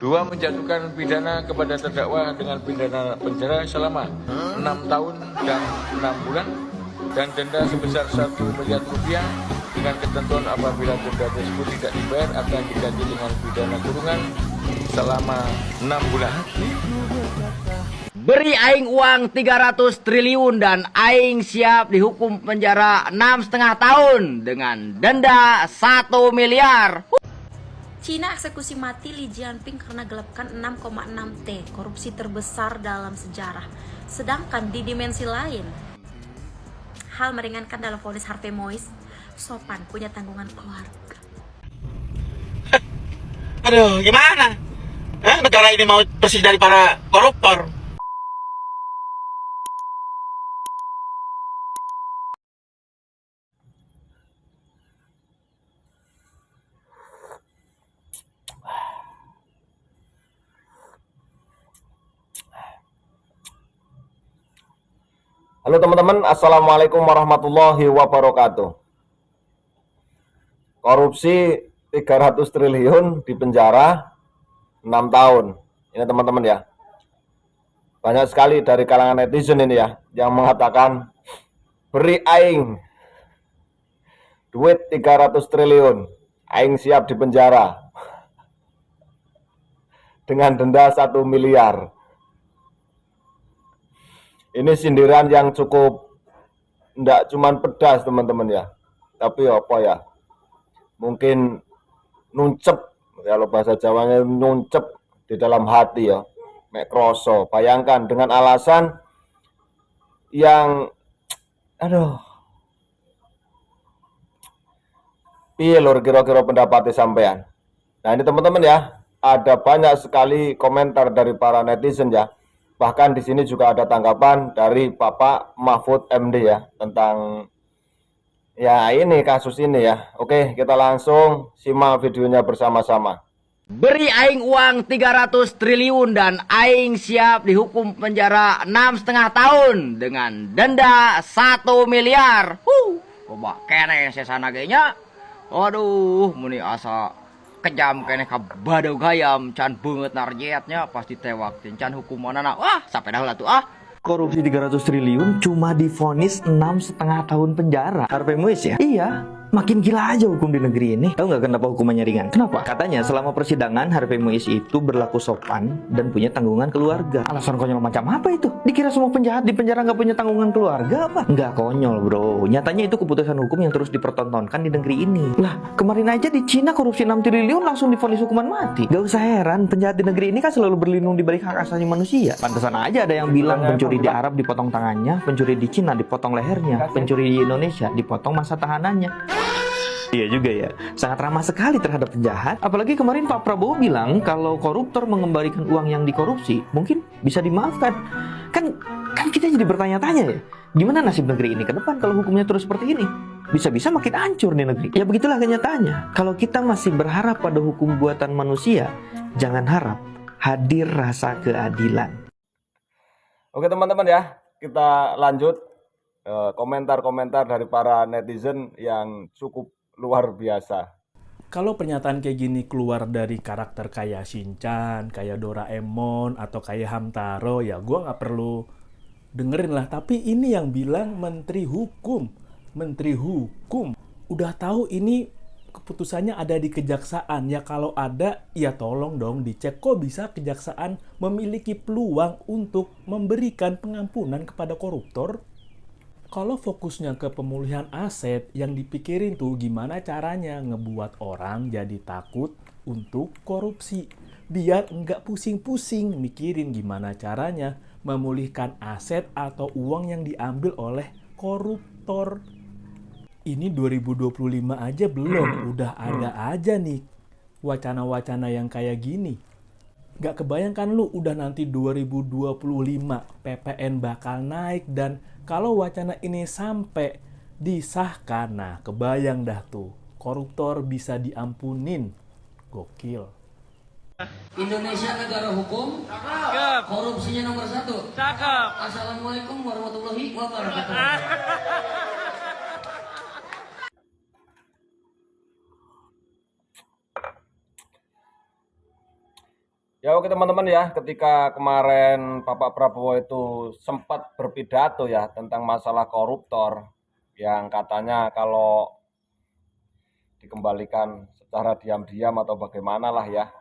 Dua, menjatuhkan pidana kepada terdakwa dengan pidana penjara selama 6 tahun dan 6 bulan dan denda sebesar 1 miliar rupiah dengan ketentuan apabila denda tersebut tidak dibayar akan diganti dengan pidana kurungan selama 6 bulan. Beri aing uang 300 triliun dan aing siap dihukum penjara 6,5 tahun dengan denda 1 miliar. Cina eksekusi mati Li Jianping karena gelapkan 6,6 T, korupsi terbesar dalam sejarah. Sedangkan di dimensi lain, hal meringankan dalam vonis Harvey Mois, sopan punya tanggungan keluarga. Aduh, gimana? Negara ini mau bersih dari para koruptor. Halo teman-teman, Assalamualaikum warahmatullahi wabarakatuh. Korupsi 300 triliun di penjara 6 tahun. Ini teman-teman ya. Banyak sekali dari kalangan netizen ini ya yang mengatakan beri aing duit 300 triliun, aing siap di penjara dengan denda 1 miliar. Ini sindiran yang cukup enggak cuman pedas teman-teman ya, tapi apa ya, mungkin nuncep, kalau bahasa Jawanya nuncep di dalam hati ya, mek kroso. Bayangkan dengan alasan yang aduh, piye lur kira-kira pendapatnya sampean. Nah ini teman-teman ya, ada banyak sekali komentar dari para netizen ya. Bahkan di sini juga ada tanggapan dari Bapak Mahfud MD ya tentang ya ini kasus ini ya. Oke, kita langsung simak videonya bersama-sama. Beri aing uang 300 triliun dan aing siap dihukum penjara 6,5 tahun dengan denda 1 miliar. Coba kene sesana genya. Aduh, muni asa kejam kene ka badau gayam can beungeut narjetnya pasti tewak can hukumanana. Wah, sampai dah tuh ah. Korupsi 300 triliun cuma divonis 6,5 tahun penjara. Harvey Mois ya? Iya. Makin gila aja hukum di negeri ini. Tahu nggak kenapa hukumannya ringan? Kenapa? Katanya selama persidangan Harvey Mois itu berlaku sopan dan punya tanggungan keluarga. Alasan konyol macam apa itu? Dikira semua penjahat di penjara nggak punya tanggungan keluarga apa? Nggak konyol bro. Nyatanya itu keputusan hukum yang terus dipertontonkan di negeri ini. Lah kemarin aja di Cina korupsi 6 triliun langsung divonis hukuman mati. Gak usah heran, penjahat di negeri ini kan selalu berlindung di balik hak asasi manusia. Pantesan aja ada yang bilang pencuri di Arab dipotong tangannya, pencuri di Cina dipotong lehernya, pencuri di Indonesia dipotong masa tahanannya. Iya juga ya, sangat ramah sekali terhadap penjahat. Apalagi kemarin Pak Prabowo bilang kalau koruptor mengembalikan uang yang dikorupsi mungkin bisa dimaafkan. Kan kita jadi bertanya-tanya ya, gimana nasib negeri ini ke depan kalau hukumnya terus seperti ini? Bisa-bisa makin hancur nih negeri. Ya begitulah kenyataannya. Kalau kita masih berharap pada hukum buatan manusia, jangan harap hadir rasa keadilan. Oke teman-teman ya, kita lanjut komentar-komentar dari para netizen yang cukup luar biasa. Kalau pernyataan kayak gini keluar dari karakter kayak Shinchan, kayak Doraemon, atau kayak Hamtaro, ya gue nggak perlu dengerin lah. Tapi ini yang bilang Menteri Hukum. Menteri Hukum. Udah tahu ini keputusannya ada di kejaksaan. Ya kalau ada, ya tolong dong dicek. Kok bisa kejaksaan memiliki peluang untuk memberikan pengampunan kepada koruptor? Kalau fokusnya ke pemulihan aset, yang dipikirin tuh gimana caranya ngebuat orang jadi takut untuk korupsi. Biar nggak pusing-pusing mikirin gimana caranya memulihkan aset atau uang yang diambil oleh koruptor. Ini 2025 aja belum, udah ada aja nih wacana-wacana yang kayak gini. Gak kebayangkan lu udah nanti 2025 PPN bakal naik dan kalau wacana ini sampai disahkan, nah kebayang dah tuh koruptor bisa diampunin. Gokil. Indonesia negara hukum, cakep. Korupsinya nomor 1, cakep. Assalamualaikum warahmatullahi wabarakatuh. Ya oke teman-teman ya, ketika kemarin Bapak Prabowo itu sempat berpidato ya tentang masalah koruptor yang katanya kalau dikembalikan secara diam-diam atau bagaimana lah ya.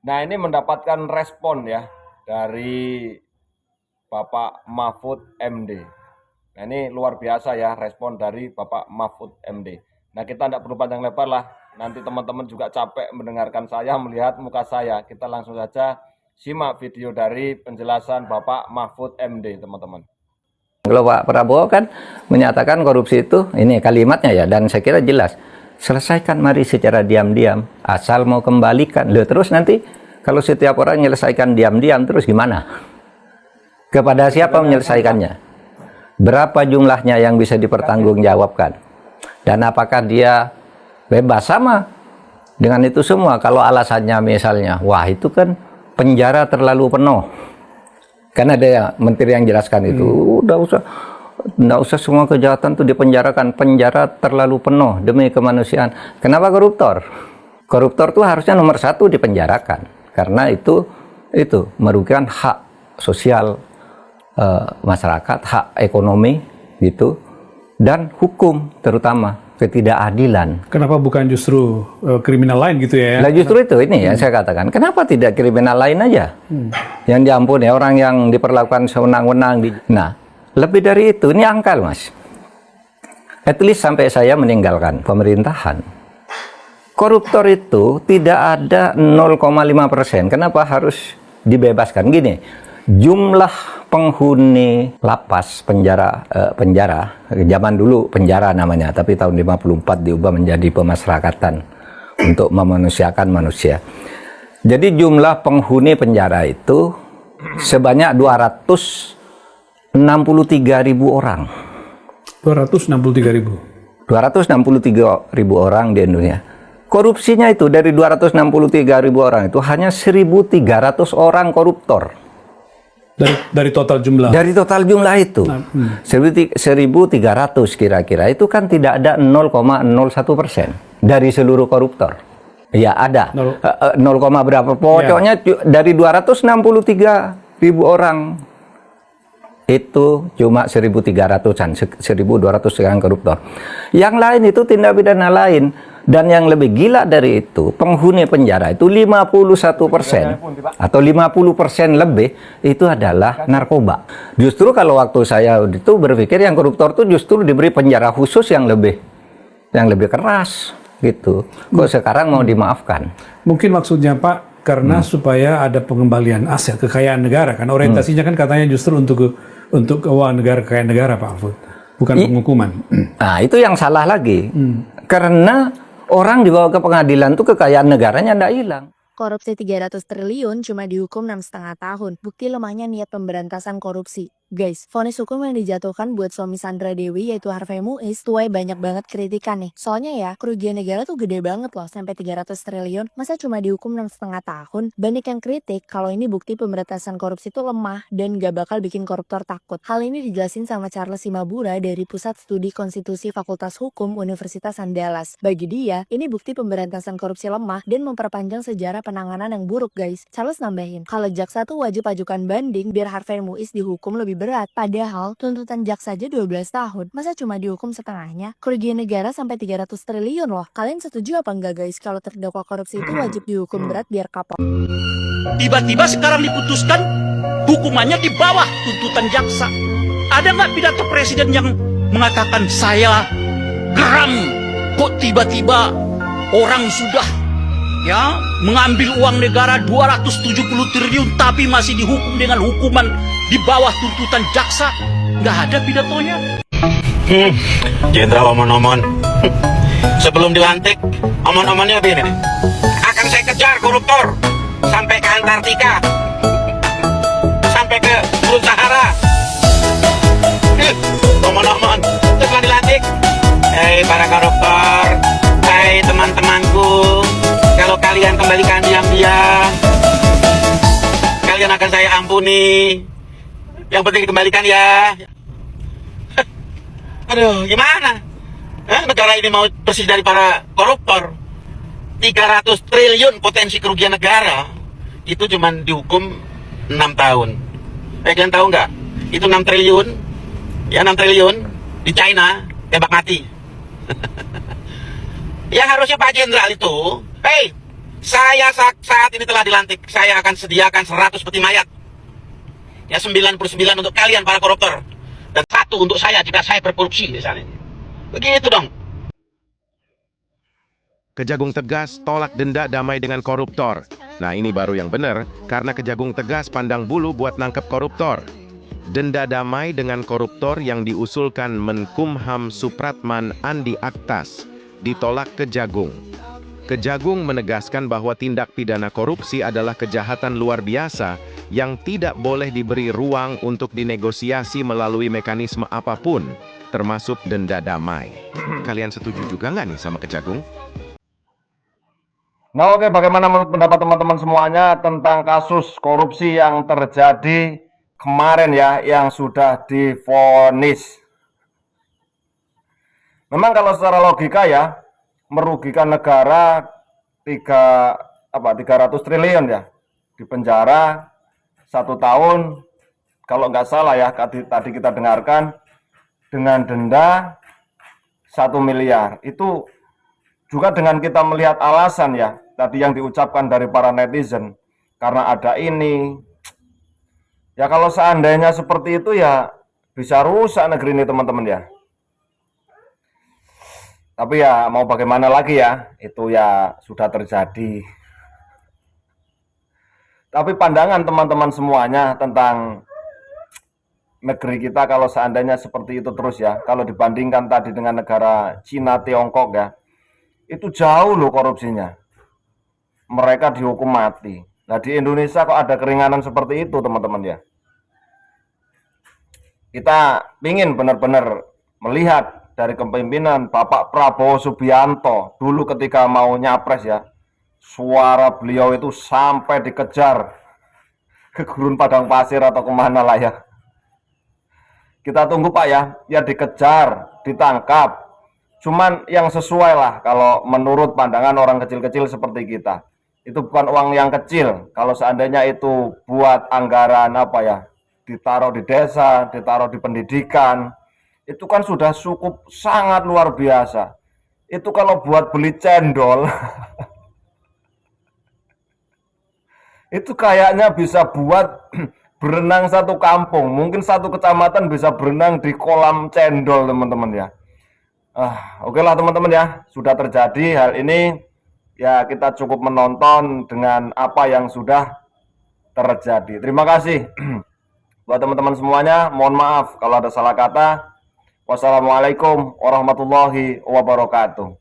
Nah ini mendapatkan respon ya dari Bapak Mahfud MD. Nah ini luar biasa ya respon dari Bapak Mahfud MD. Nah kita tidak perlu panjang lebar lah. Nanti teman-teman juga capek mendengarkan saya, melihat muka saya. Kita langsung saja simak video dari penjelasan Bapak Mahfud MD, teman-teman. Kalau Pak Prabowo kan menyatakan korupsi itu, ini kalimatnya ya, dan saya kira jelas. Selesaikan mari secara diam-diam, asal mau kembalikan. Loh, terus nanti kalau setiap orang menyelesaikan diam-diam, terus gimana? Kepada siapa menyelesaikannya? Berapa jumlahnya yang bisa dipertanggungjawabkan? Dan apakah dia bebas? Sama dengan itu semua. Kalau alasannya misalnya, wah itu kan penjara terlalu penuh, kan ada ya menteri yang jelaskan itu, udah usah semua kejahatan itu dipenjarakan, penjara terlalu penuh demi kemanusiaan. Kenapa koruptor? Koruptor tuh harusnya nomor 1 dipenjarakan, karena itu merugikan hak sosial masyarakat, hak ekonomi gitu, dan hukum terutama ketidakadilan. Kenapa bukan justru kriminal lain gitu ya? Nah justru itu ini yang saya katakan. Kenapa tidak kriminal lain aja yang diampuni, orang yang diperlakukan sewenang-wenang. Nah lebih dari itu, ini angka mas. At least sampai saya meninggalkan pemerintahan, koruptor itu tidak ada 0,5%. Kenapa harus dibebaskan? Gini, jumlah penghuni lapas penjara zaman dulu penjara namanya, tapi tahun 54 diubah menjadi pemasyarakatan untuk memanusiakan manusia. Jadi jumlah penghuni penjara itu sebanyak 263.000 orang. 263.000 orang di Indonesia. Korupsinya itu dari 263.000 orang itu hanya 1.300 orang koruptor. Dari total jumlah? Dari total jumlah itu. 1.300 kira-kira. Itu kan tidak ada 0,01% dari seluruh koruptor. Ya ada 0, berapa. Pokoknya dari 263.000 orang itu cuma 1.300-an, 1.200 sekarang koruptor. Yang lain itu tindak pidana lain. Dan yang lebih gila dari itu, penghuni penjara itu 51% atau 50% lebih itu adalah narkoba. Justru kalau waktu saya itu berpikir yang koruptor itu justru diberi penjara khusus yang lebih keras gitu. Kok sekarang mau dimaafkan? Mungkin maksudnya Pak, karena supaya ada pengembalian aset kekayaan negara kan, orientasinya kan katanya justru untuk keuangan negara, kekayaan negara Pak Mahfud, bukan penghukuman. Nah itu yang salah lagi, karena orang dibawa ke pengadilan tuh kekayaan negaranya ndak hilang. Korupsi 300 triliun cuma dihukum 6,5 tahun. Bukti lemahnya niat pemberantasan korupsi. Guys, vonis hukum yang dijatuhkan buat suami Sandra Dewi yaitu Harvey Muiz tuai banyak banget kritikan nih. Soalnya ya, kerugian negara tuh gede banget loh, sampai 300 triliun. Masa cuma dihukum 6,5 tahun? Banyak yang kritik kalau ini bukti pemberantasan korupsi itu lemah dan gak bakal bikin koruptor takut. Hal ini dijelasin sama Charles Simabura dari Pusat Studi Konstitusi Fakultas Hukum Universitas Andalas. Bagi dia, ini bukti pemberantasan korupsi lemah dan memperpanjang sejarah penanganan yang buruk guys. Charles nambahin, kalau jaksa tuh wajib ajukan banding biar Harvey Muiz dihukum lebih berat. Padahal tuntutan jaksa aja 12 tahun. Masa cuma dihukum setengahnya? Kerugian negara sampai 300 triliun loh. Kalian setuju apa enggak guys kalau terdakwa korupsi itu wajib dihukum berat biar kapok? Tiba-tiba sekarang diputuskan hukumannya di bawah tuntutan jaksa. Ada nggak pidato presiden yang mengatakan saya geram kok tiba-tiba orang sudah ya mengambil uang negara 270 triliun tapi masih dihukum dengan hukuman di bawah tuntutan jaksa? Nggak ada pidatonya. Jenderal omon-omon. Sebelum dilantik, omon-omonnya begini. Akan saya kejar koruptor sampai ke Antartika, sampai ke Bulu Sahara. Omon-omon. Setelah dilantik, hei para koruptor, hei teman-temanku, kalau kalian kembalikan diam-diam, kalian akan saya ampuni. Yang penting dikembalikan ya. Aduh, gimana? Negara ini mau bersih dari para koruptor. 300 triliun potensi kerugian negara, itu cuman dihukum 6 tahun. Kalian tahu nggak? Itu 6 triliun, ya 6 triliun di China, tembak mati. Ya harusnya Pak Jenderal itu, hey, saya saat ini telah dilantik, saya akan sediakan 100 peti mayat. Ya 99 untuk kalian para koruptor, dan 1 untuk saya jika saya berkorupsi misalnya. Begitu dong. Kejagung tegas tolak denda damai dengan koruptor. Nah ini baru yang benar, karena Kejagung tegas pandang bulu buat nangkep koruptor. Denda damai dengan koruptor yang diusulkan Menkumham Supratman Andi Aktas ditolak Kejagung. Kejagung menegaskan bahwa tindak pidana korupsi adalah kejahatan luar biasa yang tidak boleh diberi ruang untuk dinegosiasi melalui mekanisme apapun, termasuk denda damai. Kalian setuju juga nggak nih sama Kejagung? Nah oke, bagaimana menurut pendapat teman-teman semuanya tentang kasus korupsi yang terjadi kemarin ya, yang sudah divonis? Memang kalau secara logika ya, merugikan negara 300 triliun ya, di penjara 1 tahun, kalau nggak salah ya, tadi kita dengarkan, dengan denda 1 miliar. Itu juga dengan kita melihat alasan ya, tadi yang diucapkan dari para netizen, karena ada ini. Ya kalau seandainya seperti itu ya, bisa rusak negeri ini teman-teman ya. Tapi ya mau bagaimana lagi ya, itu ya sudah terjadi. Tapi pandangan teman-teman semuanya tentang negeri kita kalau seandainya seperti itu terus ya, kalau dibandingkan tadi dengan negara Cina, Tiongkok ya, itu jauh loh korupsinya. Mereka dihukum mati. Nah di Indonesia kok ada keringanan seperti itu teman-teman ya. Kita ingin benar-benar melihat dari kepemimpinan Bapak Prabowo Subianto dulu ketika mau nyapres ya, suara beliau itu sampai dikejar ke gurun padang pasir atau kemana lah ya. Kita tunggu Pak ya dikejar, ditangkap. Cuman yang sesuai lah kalau menurut pandangan orang kecil-kecil seperti kita. Itu bukan uang yang kecil. Kalau seandainya itu buat anggaran ditaruh di desa, ditaruh di pendidikan, itu kan sudah cukup sangat luar biasa. Itu kalau buat beli cendol, itu kayaknya bisa buat berenang 1 kampung. Mungkin 1 kecamatan bisa berenang di kolam cendol teman-teman ya. Oke lah teman-teman ya, sudah terjadi hal ini. Ya kita cukup menonton dengan apa yang sudah terjadi. Terima kasih buat teman-teman semuanya. Mohon maaf kalau ada salah kata. Wassalamualaikum warahmatullahi wabarakatuh.